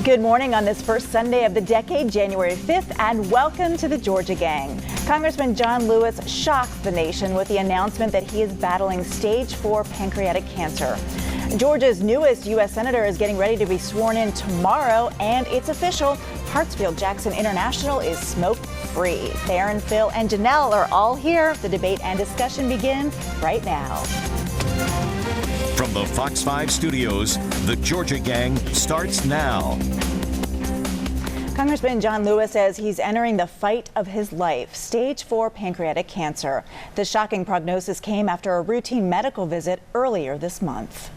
Good morning on this first Sunday of the decade, January 5th, and welcome to the Georgia Gang. Congressman John Lewis shocked the nation with the announcement that he is battling stage 4 pancreatic cancer. Georgia's newest U.S. Senator is getting ready to be sworn in tomorrow, and it's official. Hartsfield-Jackson International is smoke-free. Theron, Phil, and Janelle are all here. The debate and discussion begin right now. From the Fox 5 studios, the Georgia Gang starts now. Congressman John Lewis says he's entering the fight of his life, stage 4 pancreatic cancer. The shocking prognosis came after a routine medical visit earlier this month.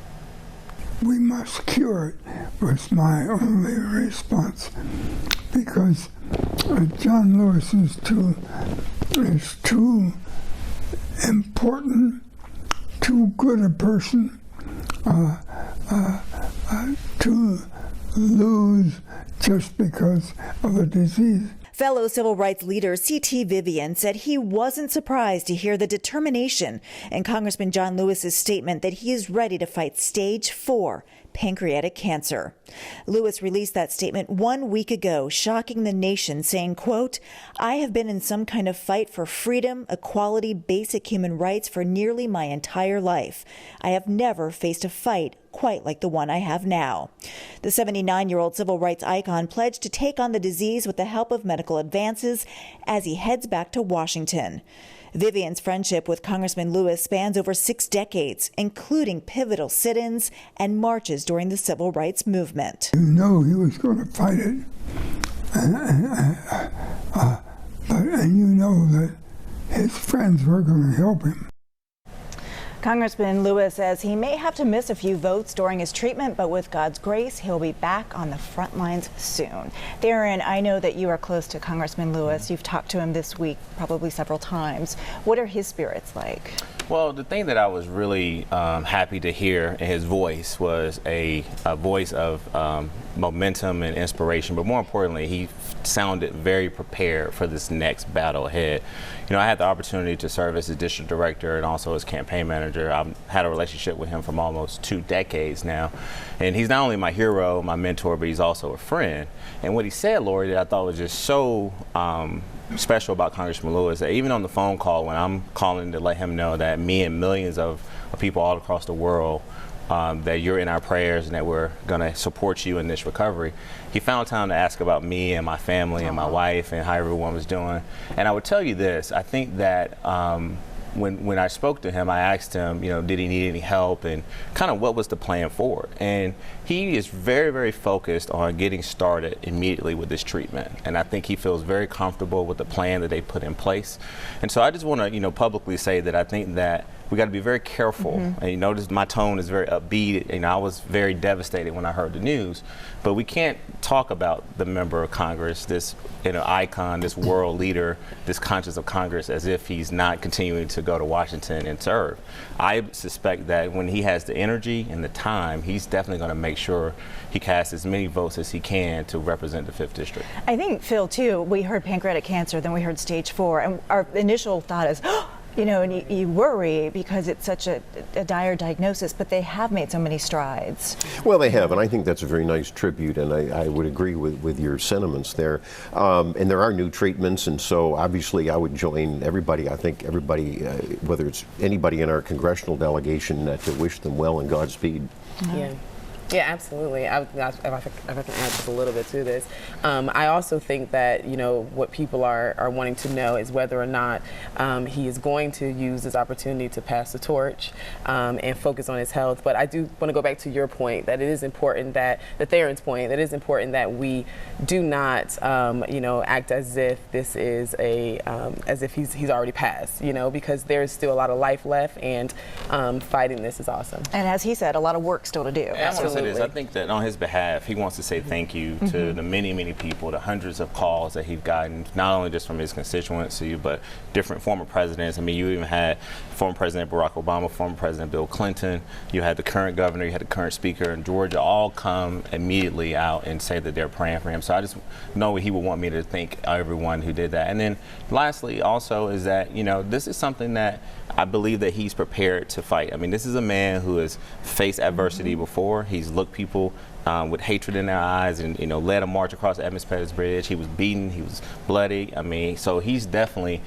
We must cure it, was my only response, because John Lewis is too important, too good a person to lose just because of a disease. Fellow civil rights leader C.T. Vivian said he wasn't surprised to hear the determination in Congressman John Lewis's statement that he is ready to fight stage 4 pancreatic cancer. Lewis released that statement 1 week ago, shocking the nation, saying, quote, "I have been in some kind of fight for freedom, equality, basic human rights for nearly my entire life. I have never faced a fight quite like the one I have now." The 79-year-old civil rights icon pledged to take on the disease with the help of medical advances as he heads back to Washington. Vivian's friendship with Congressman Lewis spans over 6 decades, including pivotal sit-ins and marches during the civil rights movement. You know he was going to fight it, and you know that his friends were going to help him. Congressman Lewis says he may have to miss a few votes during his treatment, but with God's grace, he'll be back on the front lines soon. Theron, I know that you are close to Congressman Lewis. You've talked to him this week probably several times. What are his spirits like? Well, the thing that I was really happy to hear in his voice was a voice of momentum and inspiration, but more importantly, he sounded very prepared for this next battle ahead. You know, I had the opportunity to serve as his district director and also as campaign manager. I've had a relationship with him for almost 2 decades now, and he's not only my hero, my mentor, but he's also a friend. And what he said, Lori, that I thought was just so special about Congressman Lewis, that even on the phone call when I'm calling to let him know that me and millions of people all across the world, that you're in our prayers and that we're going to support you in this recovery, he found time to ask about me and my family and my wife and how everyone was doing. And I would tell you this, I think that when I spoke to him, I asked him, you know, did he need any help and kind of what was the plan forward? And he is very, very focused on getting started immediately with this treatment. And I think he feels very comfortable with the plan that they put in place. And so I just want to, you know, publicly say that I think that we got to be very careful. And you notice my tone is very upbeat. You know, I was very devastated when I heard the news, but we can't talk about the member of Congress, this, you know, icon, this world leader, this conscience of Congress, as if he's not continuing to go to Washington and serve. I suspect that when he has the energy and the time, he's definitely going to make sure he casts as many votes as he can to represent the 5th District. I think, Phil, too, we heard pancreatic cancer, then we heard stage 4, and our initial thought is, you know, and you worry because it's such a dire diagnosis, but they have made so many strides. Well, they have, and I think that's a very nice tribute, and I would agree with your sentiments there. And there are new treatments, and so obviously I would join everybody, I think everybody, whether it's anybody in our congressional delegation, to wish them well and Godspeed. Yeah. Yeah, absolutely. If I can add just a little bit to this, I also think that, you know, what people are wanting to know is whether or not he is going to use this opportunity to pass the torch and focus on his health. But I do want to go back to your point that it is important that, Theron's point, that it is important that we do not, you know, act as if this is as if he's already passed, you know, because there's still a lot of life left, and fighting this is awesome. And as he said, a lot of work still to do. Absolutely. I think that on his behalf, he wants to say thank you to the many, many people, the hundreds of calls that he's gotten, not only just from his constituency, but different former presidents. I mean, you even had former President Barack Obama, former President Bill Clinton, you had the current governor, you had the current speaker in Georgia, all come immediately out and say that they're praying for him. So I just know he would want me to thank everyone who did that. And then lastly also is that, you know, this is something that I believe that he's prepared to fight. I mean, this is a man who has faced adversity before. He's looked people with hatred in their eyes, and led a march across the Evans Pettus Bridge. He was beaten, he was bloody. I mean, so he's definitely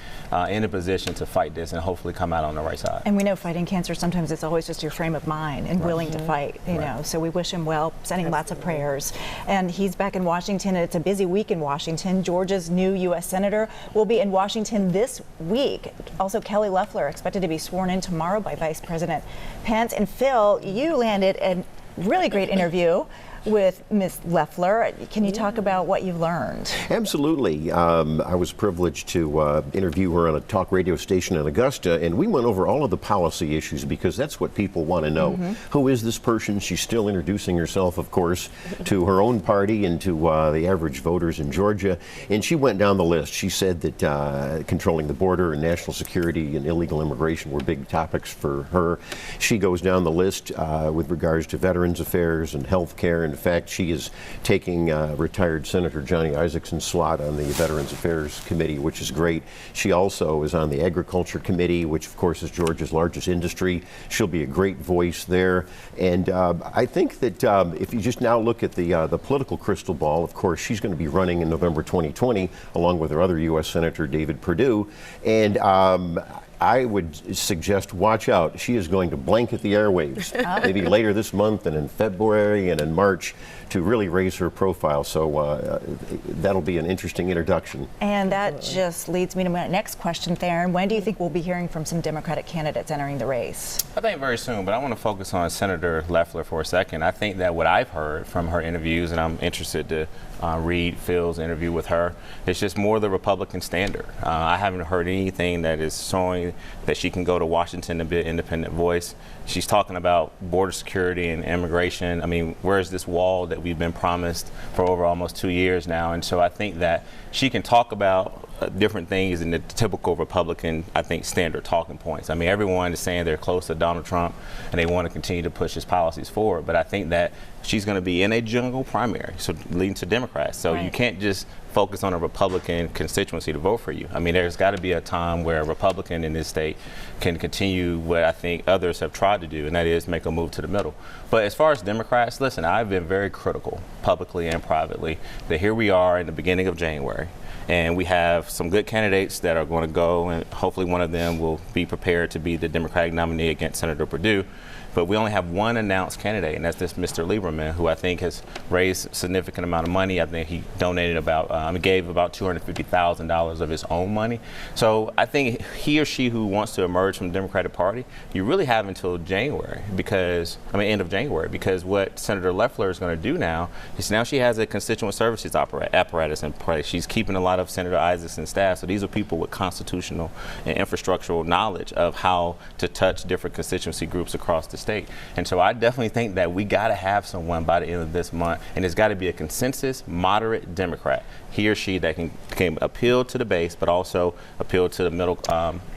in a position to fight this and hopefully come out on the right side. And we know fighting cancer, sometimes it's always just your frame of mind and willing to fight, you know. So we wish him well, sending lots of prayers. And he's back in Washington, and it's a busy week in Washington. Georgia's new U.S. Senator will be in Washington this week. Also, Kelly Loeffler expected to be sworn in tomorrow by Vice President Pence. And Phil, you landed a really great interview with Ms. Loeffler. Can you talk about what you've learned? Absolutely. I was privileged to interview her on a talk radio station in Augusta, and we went over all of the policy issues because that's what people want to know. Who is this person? She's still introducing herself, of course, to her own party and to the average voters in Georgia. And she went down the list. She said that controlling the border and national security and illegal immigration were big topics for her. She goes down the list with regards to Veterans Affairs and health care. In fact, she is taking retired Senator Johnny Isaacson slot on the Veterans Affairs Committee, which is great. She also is on the Agriculture Committee, which of course is Georgia's largest industry. She'll be a great voice there. And I think that if you just now look at the political crystal ball, of course, she's going to be running in November 2020, along with her other U.S. Senator David Perdue. And I would suggest watch out. She is going to blanket the airwaves, maybe later this month and in February and in March, to really raise her profile. So that'll be an interesting introduction. And that just leads me to my next question, Theron. When do you think we'll be hearing from some Democratic candidates entering the race? I think very soon, but I want to focus on Senator Loeffler for a second. I think that what I've heard from her interviews, and I'm interested to read Phil's interview with her, it's just more the Republican standard. I haven't heard anything that is showing that she can go to Washington and be an independent voice. She's talking about border security and immigration. I mean, where's this wall that we've been promised for over almost 2 years now? And so I think that she can talk about different things in the typical Republican, I think, standard talking points. I mean, everyone is saying they're close to Donald Trump and they want to continue to push his policies forward. But I think that she's going to be in a general primary, so leading to Democrats. So you can't just focus on a Republican constituency to vote for you. I mean, there's got to be a time where a Republican in this state can continue what I think others have tried to do, and that is make a move to the middle. But as far as Democrats, listen, I've been very critical, publicly and privately, that here we are in the beginning of January. And we have some good candidates that are going to go, and hopefully one of them will be prepared to be the Democratic nominee against Senator Perdue. But we only have one announced candidate, and that's this Mr. Lieberman, who I think has raised a significant amount of money. I think he donated gave about $250,000 of his own money. So I think he or she who wants to emerge from the Democratic Party, you really have until January, end of January, because what Senator Loeffler is going to do now is now she has a constituent services apparatus in place. She's keeping a lot of Senator Isaacson's staff. So these are people with constitutional and infrastructural knowledge of how to touch different constituency groups across the state. And so I definitely think that we got to have someone by the end of this month, and it's got to be a consensus, moderate Democrat, he or she that can appeal to the base, but also appeal to the middle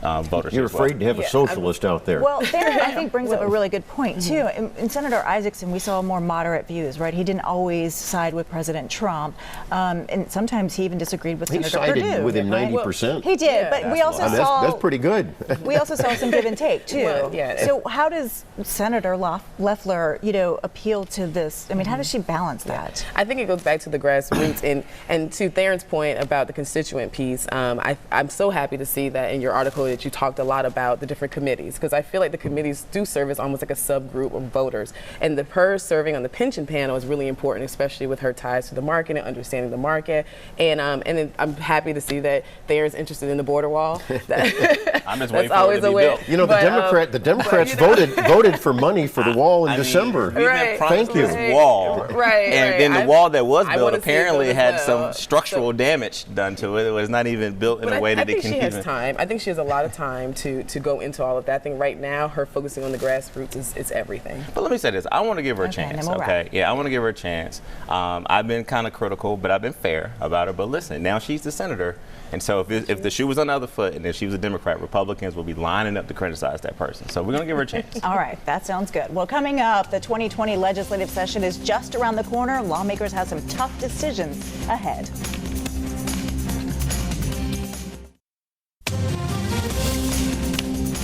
voters. You're afraid to have a socialist out there. Well, Theron, I think, brings up a really good point, too. In Senator Isaacson, we saw more moderate views, right? He didn't always side with President Trump, and sometimes he even disagreed with Senator Perdue. He sided with him 90%. He did, but we also saw... That's pretty good. We also saw some give and take, too. Well, So how does Senator Loeffler, appeal to this? I mean, how does she balance that? I think it goes back to the grassroots, and to Theron's point about the constituent piece, I'm so happy to see that in your article that you talked a lot about the different committees, because I feel like the committees do serve as almost like a subgroup of voters. And the PERS serving on the pension panel is really important, especially with her ties to the market and understanding the market. And I'm happy to see that Theron's interested in the border wall. I'm just waiting for it to be built. The Democrats voted for money for the wall in December. We've been promised this wall, and then the wall that was built apparently had some structural damage done to it. It was not even built in a way that it can. I think she has time. I think she has a lot of time to go into all of that. I think right now her focusing on the grassroots is everything. But let me say this: I want to give her a chance. Okay, yeah, I want to give her a chance. I've been kind of critical, but I've been fair about her. But listen, now she's the senator, and so if the shoe was on the other foot, and if she was a Democrat, Republicans will be lining up to criticize that person. So we're gonna give her a chance. All right, that sounds good. Well, coming up, the 2020 legislative session is just around the corner. Lawmakers have some tough decisions ahead.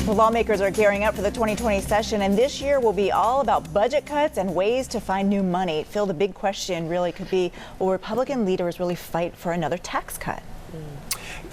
Well, lawmakers are gearing up for the 2020 session, and this year will be all about budget cuts and ways to find new money. Phil, the big question really could be, will Republican leaders really fight for another tax cut?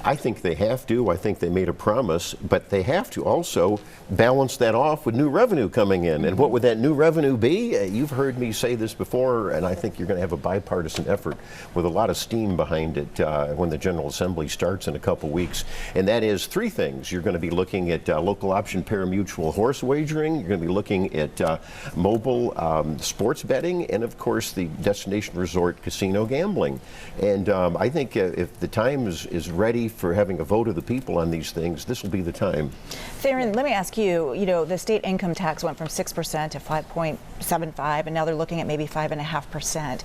I think they have to. I think they made a promise, but they have to also balance that off with new revenue coming in. And what would that new revenue be? You've heard me say this before, and I think you're going to have a bipartisan effort with a lot of steam behind it when the General Assembly starts in a couple weeks. And that is three things. You're going to be looking at local option pari-mutuel horse wagering. You're going to be looking at mobile sports betting, and of course the destination resort casino gambling. And I think if the time is ready for having a vote of the people on these things, this will be the time. Theron, let me ask you, the state income tax went from 6% to 5.75, and now they're looking at maybe 5.5%.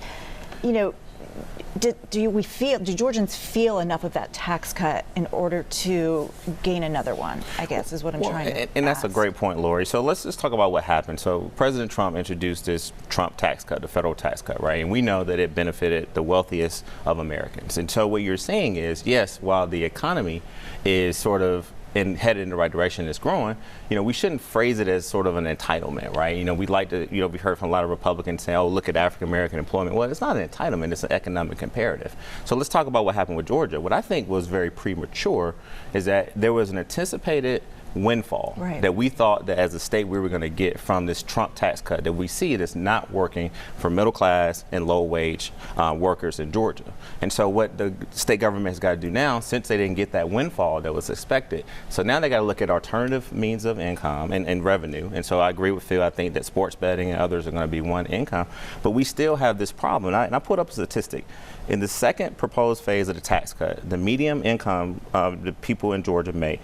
Do Georgians feel enough of that tax cut in order to gain another one, I guess, is what I'm trying to And ask. that's a great point, Lori. So let's just talk about what happened. So President Trump introduced this Trump tax cut, the federal tax cut, right? And we know that it benefited the wealthiest of Americans. And so what you're saying is, yes, while the economy is sort of headed in the right direction, it's growing, we shouldn't phrase it as sort of an entitlement, right? We like to, we've heard from a lot of Republicans say, oh, look at African-American employment. Well, it's not an entitlement, it's an economic imperative. So let's talk about what happened with Georgia. What I think was very premature is that there was an anticipated windfall that we thought that as a state we were going to get from this Trump tax cut, that we see it is not working for middle class and low wage workers in Georgia. And so what the state government has got to do now, since they didn't get that windfall that was expected, so now they got to look at alternative means of income and revenue. And so I agree with Phil. I think that sports betting and others are going to be one income, but we still have this problem. And I put up a statistic. In the second proposed phase of the tax cut, the median income the people in Georgia make,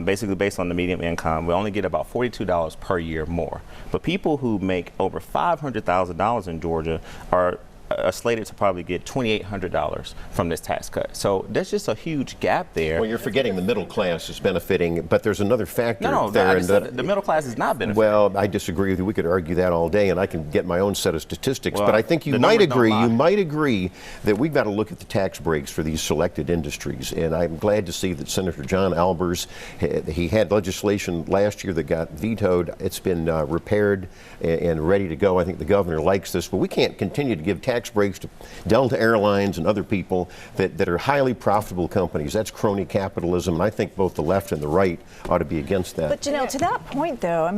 basically based on the median income, we only get about $42 per year more. But people who make over $500,000 in Georgia are slated to probably get $2,800 from this tax cut. So there's just a huge gap there. Well, you're forgetting the middle class is benefiting, but there's another factor there. The middle class is not benefiting. Well, I disagree with you. We could argue that all day, and I can get my own set of statistics. But I think you might agree that we've got to look at the tax breaks for these selected industries. And I'm glad to see that Senator John Albers, he had legislation last year that got vetoed. It's been repaired and ready to go. I think the governor likes this, but we can't continue to give tax breaks to Delta Airlines and other people that are highly profitable companies. That's crony capitalism, and I think both the left and the right ought to be against that. But to that point, though,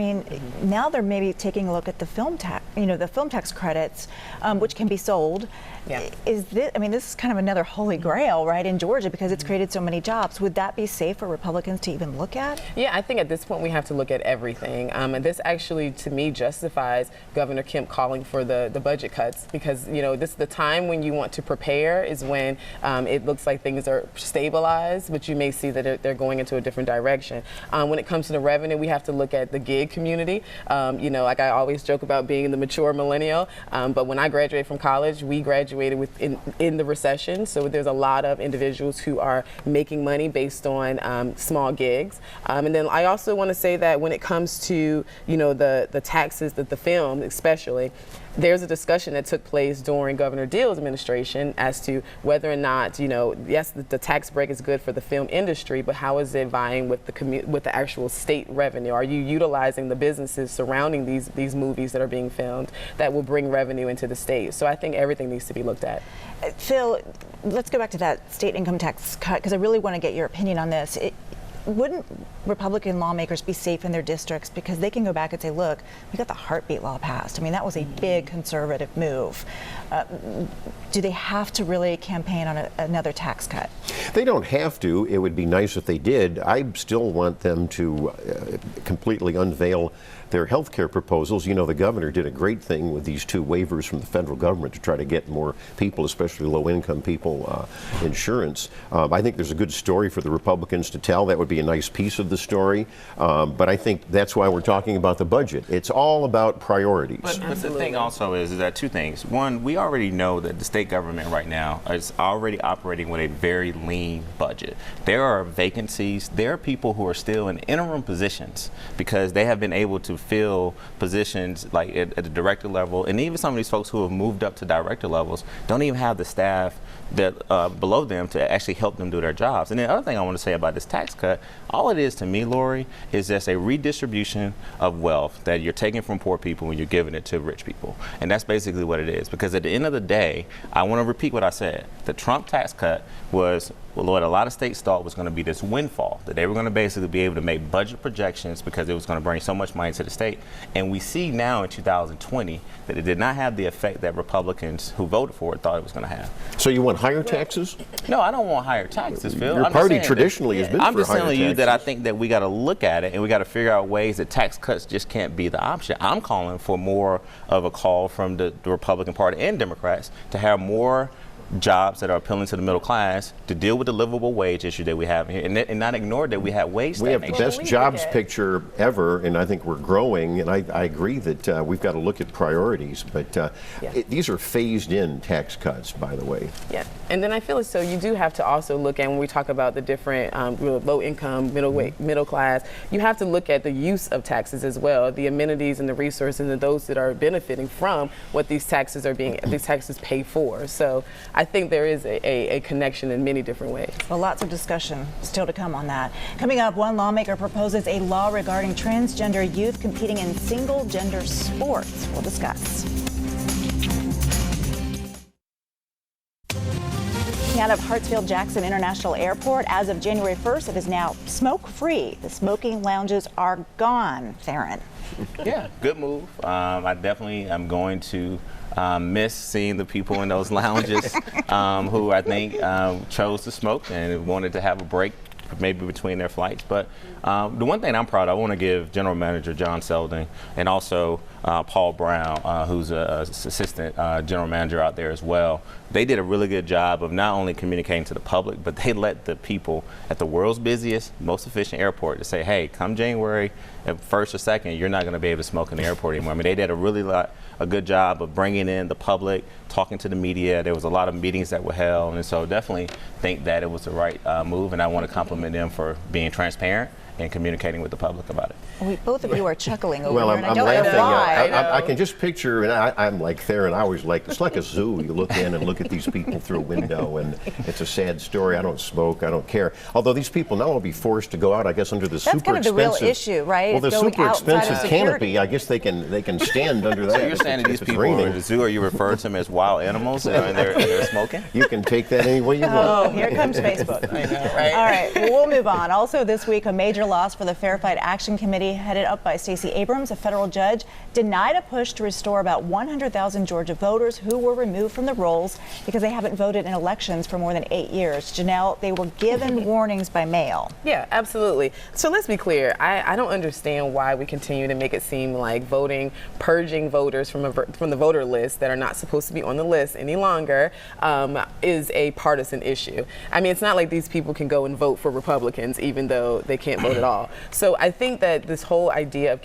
now they're maybe taking a look at the film tax, the film tax credits, which can be sold. Yeah. This is kind of another holy grail, right, in Georgia, because it's created so many jobs. Would that be safe for Republicans to even look at? Yeah, I think at this point we have to look at everything. And this actually, to me, justifies Governor Kemp calling for the budget cuts, because, this is the time when you want to prepare is when it looks like things are stabilized, but you may see that they're going into a different direction. When it comes to the revenue, we have to look at the gig community. Like I always joke about being the mature millennial, but when I graduated from college, we graduated in the recession, so there's a lot of individuals who are making money based on small gigs. And then I also want to say that when it comes to the taxes, that the film especially, there's a discussion that took place during Governor Deal's administration as to whether or not, yes, the tax break is good for the film industry, but how is it vying with the actual state revenue? Are you utilizing the businesses surrounding these movies that are being filmed that will bring revenue into the state? So I think everything needs to be looked at. Phil, let's go back to that state income tax cut, because I really want to get your opinion on this. Wouldn't Republican lawmakers be safe in their districts, because they can go back and say, look, we got the heartbeat law passed. That was a big conservative move. Do they have to really campaign on another tax cut? They don't have to. It would be nice if they did. I still want them to completely unveil their health care proposals. The governor did a great thing with these two waivers from the federal government to try to get more people, especially low-income people, insurance. I think there's a good story for the Republicans to tell. That would be a nice piece of the story. But I think that's why we're talking about the budget. It's all about priorities. But the thing also is that two things. One, we already know that the state government right now is already operating with a very lean budget. There are vacancies. There are people who are still in interim positions because they have been able to fill positions like at the director level, and even some of these folks who have moved up to director levels don't even have the staff that below them to actually help them do their jobs. And the other thing I want to say about this tax cut, all it is to me, Lori, is just a redistribution of wealth that you're taking from poor people when you're giving it to rich people. And that's basically what it is. Because at the end of the day, I want to repeat what I said. The Trump tax cut was what a lot of states thought was going to be this windfall, that they were going to basically be able to make budget projections because it was going to bring so much money to the state. And we see now in 2020 that it did not have the effect that Republicans who voted for it thought it was going to have. So you want higher taxes? No, I don't want higher taxes, Phil. Your party traditionally has been for higher taxes. I'm just telling you that I think that we got to look at it and we got to figure out ways that tax cuts just can't be the option. I'm calling for more of a call from the Republican Party and Democrats to have more jobs that are appealing to the middle class to deal with the livable wage issue that we have here, and not ignore that we have wage stagnation. We have the best jobs picture ever, and I think we're growing, and I agree that we've got to look at priorities, but these are phased-in tax cuts, by the way. Yeah, and then I feel as though you do have to also look at, when we talk about the different low-income, middle class, you have to look at the use of taxes as well, the amenities and the resources and those that are benefiting from what these taxes pay for. So I think there is a connection in many different ways. Well, lots of discussion still to come on that. Coming up, one lawmaker proposes a law regarding transgender youth competing in single-gender sports. We'll discuss. Out of Hartsfield-Jackson International Airport, as of January 1st, it is now smoke-free. The smoking lounges are gone. Theron. Yeah, good move. I definitely am going to miss seeing the people in those lounges who I think chose to smoke and wanted to have a break maybe between their flights. But the one thing I'm proud of, I want to give General Manager John Selding and also Paul Brown, who's an assistant general manager out there as well. They did a really good job of not only communicating to the public, but they let the people at the world's busiest, most efficient airport to say, hey, come January 1st or 2nd, you're not going to be able to smoke in the airport anymore. I mean, they did a good job of bringing in the public, talking to the media. There was a lot of meetings that were held, and so definitely think that it was the right move, and I want to compliment them for being transparent and communicating with the public about it. Both of you are chuckling over well, there, I'm and I don't laughing. know why. I can just picture, and I'm like Theron, I always like, it's like a zoo. You look in and look at these people through a window, and it's a sad story. I don't smoke, I don't care. Although these people now will be forced to go out, I guess, under the super expensive. That's kind of the real issue, right? Well, the going super expensive outside of canopy, I guess they can stand under that. So you're saying that these people are in the zoo, are you referring to them as wild animals and they're smoking? You can take that any way you want. Oh, here comes Facebook. I know, right? All right, well, we'll move on. Also this week, a major loss for the Fair Fight Action Committee, headed up by Stacey Abrams. A federal judge denied a push to restore about 100,000 Georgia voters who were removed from the rolls because they haven't voted in elections for more than 8 years. Janelle, they were given warnings by mail. Yeah, absolutely. So let's be clear. I don't understand why we continue to make it seem like purging voters from the voter list that are not supposed to be on the list any longer is a partisan issue. I mean, it's not like these people can go and vote for Republicans even though they can't vote at all. So I think that this whole idea of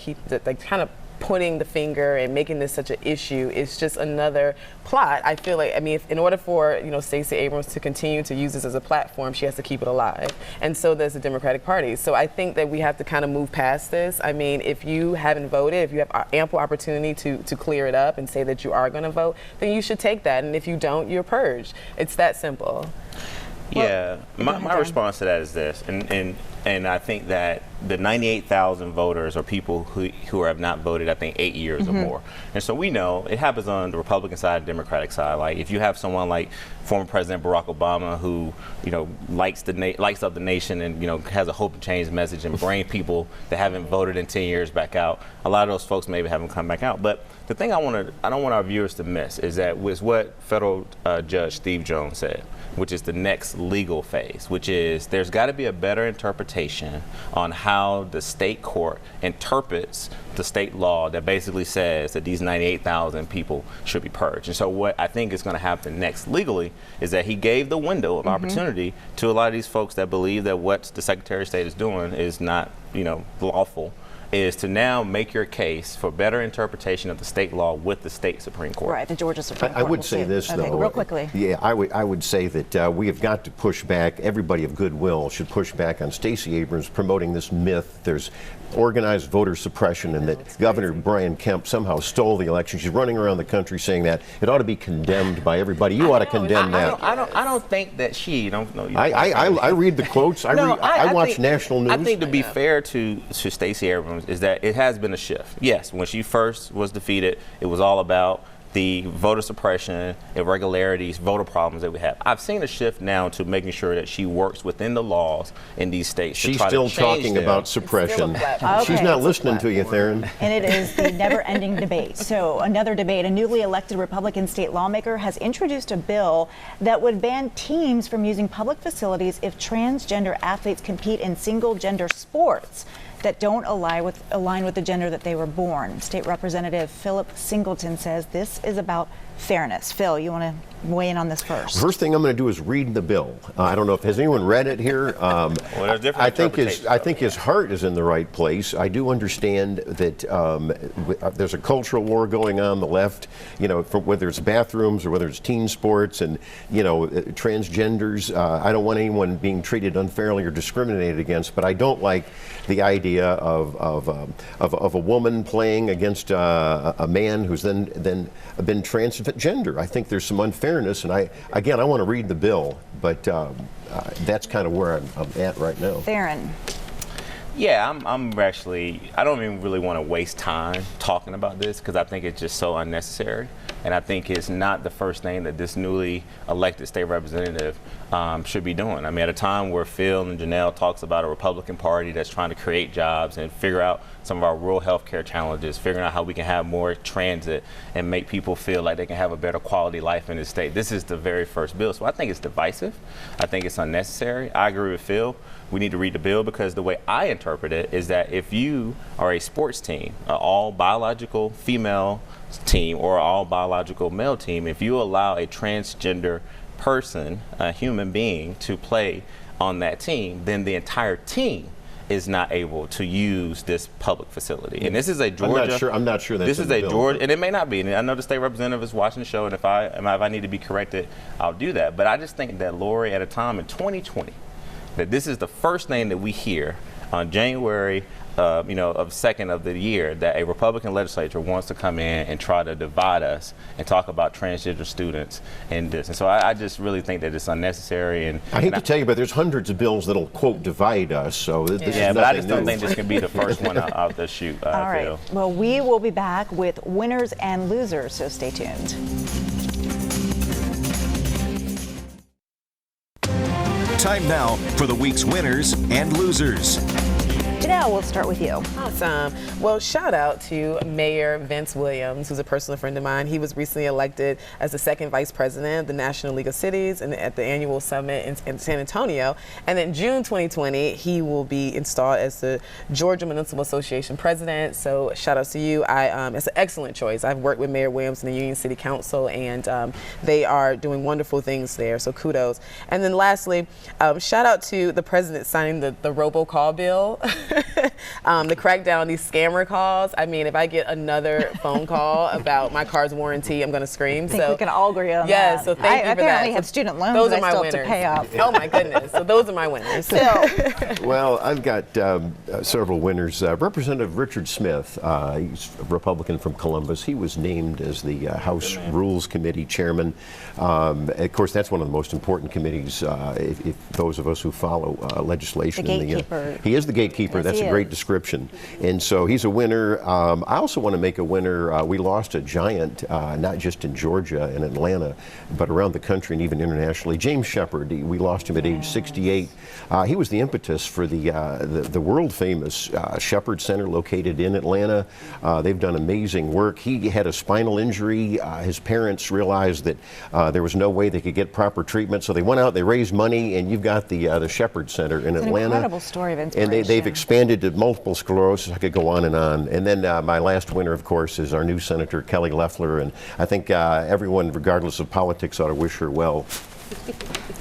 kind of putting the finger and making this such an issue is just another plot. I feel like, I mean, in order for Stacey Abrams to continue to use this as a platform, she has to keep it alive, and so does the Democratic Party. So I think that we have to kind of move past this. I mean, if you haven't voted, if you have ample opportunity to clear it up and say that you are going to vote, then you should take that, and if you don't, you're purged. It's that simple. Yeah, my response to that is this, and I think that the 98,000 voters are people who have not voted, I think, 8 years or more. And so we know it happens on the Republican side, the Democratic side. Like if you have someone like former President Barack Obama who, likes up the nation and, has a hope to change message and bring people that haven't voted in 10 years back out, a lot of those folks maybe haven't come back out. But the thing I don't want our viewers to miss is that was what federal Judge Steve Jones said, which is the next legal phase, which is there's got to be a better interpretation on how the state court interprets the state law that basically says that these 98,000 people should be purged. And so what I think is going to happen next legally is that he gave the window of opportunity to a lot of these folks that believe that what the Secretary of State is doing is not, lawful. is to now make your case for better interpretation of the state law with the state Supreme Court. Right, the Georgia Supreme Court. I would say this, okay, though. real quickly. Yeah, I would say that we have got to push back. Everybody of goodwill should push back on Stacey Abrams promoting this myth. There's organized voter suppression and that Governor Brian Kemp somehow stole the election. She's running around the country saying that. It ought to be condemned by everybody. You ought to condemn that. I don't think that she. Don't know. I read the quotes. I watch think, national news. I think to be fair to Stacey Abrams is that it has been a shift. Yes, when she first was defeated, it was all about the voter suppression, irregularities, voter problems that we have. I've seen a shift now to making sure that she works within the laws in these states. She's still talking about suppression. She's not listening to you, Theron. And it is the never-ending debate. So another debate, a newly elected Republican state lawmaker has introduced a bill that would ban teams from using public facilities if transgender athletes compete in single-gender sports that don't align with the gender that they were born. State Representative Philip Singleton says this is about fairness. Phil, you want to weigh in on this first? First thing I'm going to do is read the bill. I don't know if has anyone read it here. There's different I think his heart is in the right place. I do understand that there's a cultural war going on the left. You know, whether it's bathrooms or whether it's teen sports and transgenders. I don't want anyone being treated unfairly or discriminated against. But I don't like the idea of a woman playing against a man who's then been transgender. I think there's some unfairness, and I want to read the bill, but that's kind of where I'm at right now. Theron. Yeah, I don't even really want to waste time talking about this because I think it's just so unnecessary. And I think it's not the first thing that this newly elected state representative should be doing. I mean, at a time where Phil and Janelle talks about a Republican Party that's trying to create jobs and figure out some of our rural health care challenges, figuring out how we can have more transit and make people feel like they can have a better quality life in this state. This is the very first bill. So I think it's divisive. I think it's unnecessary. I agree with Phil. We need to read the bill because the way I interpret it is that if you are a sports team, an all biological female team or all biological male team, if you allow a transgender person, a human being, to play on that team, then the entire team is not able to use this public facility. And this is a Georgia. I'm not sure that's this is a Georgia, and it may not be. And I know the state representative is watching the show, and if I need to be corrected, I'll do that. But I just think that, Lori, at a time in 2020, that this is the first thing that we hear on January of 2nd of the year that a Republican legislature wants to come in and try to divide us and talk about transgender students in this. And so I just really think that it's unnecessary. And I hate to tell you, but there's hundreds of bills that'll, quote, divide us. So this is but I just new. don't think this can be the first one out the chute. All right. Well, we will be back with winners and losers, so stay tuned. Time now for the week's winners and losers. Janelle, we'll start with you. Awesome. Well, shout out to Mayor Vince Williams, who's a personal friend of mine. He was recently elected as the second vice president of the National League of Cities and at the annual summit in San Antonio. And then June 2020, he will be installed as the Georgia Municipal Association president. So shout out to you. It's an excellent choice. I've worked with Mayor Williams in the Union City Council, and they are doing wonderful things there. So kudos. And then lastly, shout out to the president signing the robocall bill. The crackdown on these scammer calls. I mean, if I get another phone call about my car's warranty, I'm going to scream. I think we can all agree on that. Yeah, so thank you for that. I apparently have student loans those that are my I still winners. have to pay off. Oh my goodness. So those are my winners. Well, I've got several winners. Representative Richard Smith, he's a Republican from Columbus. He was named as the House Rules Committee chairman. Of course, that's one of the most important committees, if those of us who follow legislation. The gatekeeper. He is the gatekeeper. Yes, that's a great description. And so he's a winner. I also want to make a winner. We lost a giant, not just in Georgia and Atlanta, but around the country and even internationally. James Shepard, we lost him at age 68. He was the impetus for the world famous Shepard Center located in Atlanta. They've done amazing work. He had a spinal injury. His parents realized that there was no way they could get proper treatment, so they went out, they raised money, and you've got the Shepard Center in Atlanta. It's an incredible story of inspiration. And they've expanded to multiple sclerosis. I could go on and on. And then my last winner, of course, is our new Senator Kelly Loeffler, and I think everyone, regardless of politics, ought to wish her well.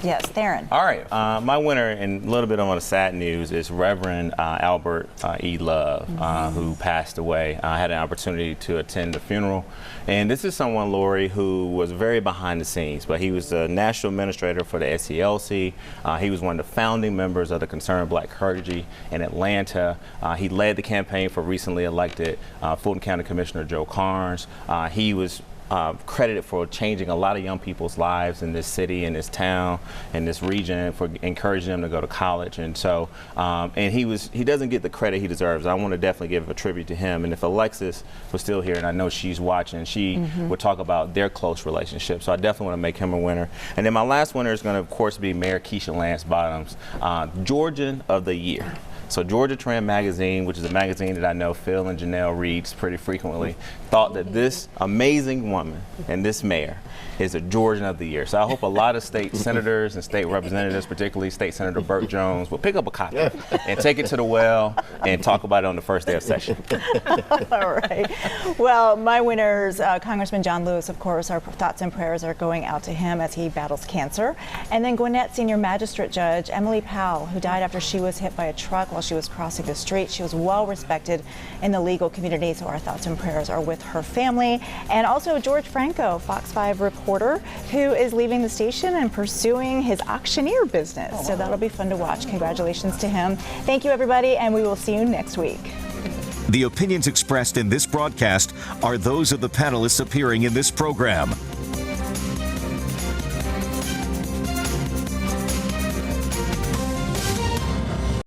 Yes, Theron. All right, my winner, and a little bit on the sad news, is Reverend Albert E. Love, who passed away. I had an opportunity to attend the funeral, and this is someone, Lori, who was very behind the scenes, but he was the national administrator for the SCLC. He was one of the founding members of the Concerned Black Clergy in Atlanta. He led the campaign for recently elected Fulton County Commissioner Joe Carnes. He was credited for changing a lot of young people's lives in this city, in this town, in this region, for encouraging them to go to college. And so, and he doesn't get the credit he deserves. I want to definitely give a tribute to him. And if Alexis was still here, and I know she's watching, she would talk about their close relationship. So I definitely want to make him a winner. And then my last winner is going to, of course, be Mayor Keisha Lance Bottoms, Georgian of the Year. So Georgia Trend Magazine, which is a magazine that I know Phil and Janelle reads pretty frequently, thought that this amazing woman and this mayor is a Georgian of the Year. So I hope a lot of state senators and state representatives, particularly State Senator Burke Jones, will pick up a copy and take it to the well and talk about it on the first day of session. All right. Well, my winners, Congressman John Lewis, of course, our thoughts and prayers are going out to him as he battles cancer. And then Gwinnett Senior Magistrate Judge Emily Powell, who died after she was hit by a truck while she was crossing the street. She was well respected in the legal community, so our thoughts and prayers are with her family. And also George Franco, Fox 5 reporter, who is leaving the station and pursuing his auctioneer business. So that'll be fun to watch. Congratulations to him. Thank you, everybody, and we will see you next week. The opinions expressed in this broadcast are those of the panelists appearing in this program